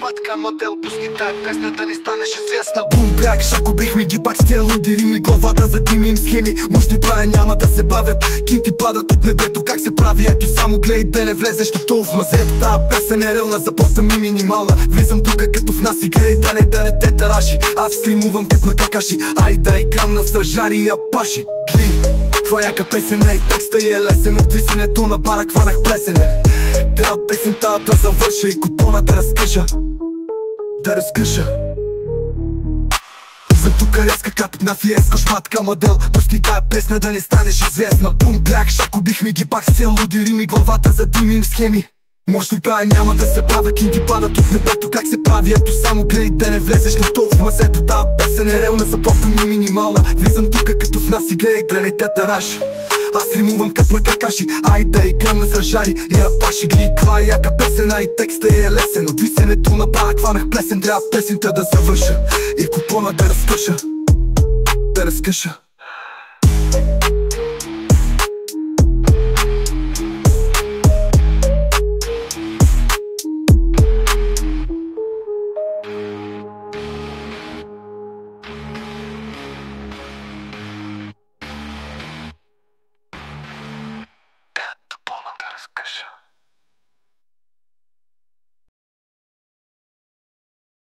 шматка модел. Пусти тая песня да не станеш известна. Бум брак, шако бихме ги пак с тия луди рими. Главата за тими им схеми, мощни бая няма да се бавят. Кинти падат от небето, как се прави, ето само гледай да не влезеш тотал в мазето. Тая песен е релна, заплата ми минимална. Влизам тука като в нас и гледай да не те тараши. Аз стримувам като на какаши, ай да играм на стражари и апаши. Това яка песен е и текста и е лесен. От висенето на бара хванах плесене. Трябва песента да завърша и купона да разкажа. Да разкажа. За тука резка като на фиеско, шматка модел. Пусти тая песня да не станеш известна. Бум брак, шако бихме ги пак с тия луди рими. Главата за дими им схеми. Мощни бая няма да се правя, кинти падат от небето, как се прави, ето само гледай да не влезеш на то в мазето. Тая песен е релна, заплата ми минимална. Влизам тука като в нас и гледай да не те тараш. Аз римувам като на какаши, ай да играм на стражари и апаши. Гледай каква яка песен, а и текста е лесен. От висенето на бара хванах плесен. Трябва песента да завърша и купона да разкъша. Да разкъша.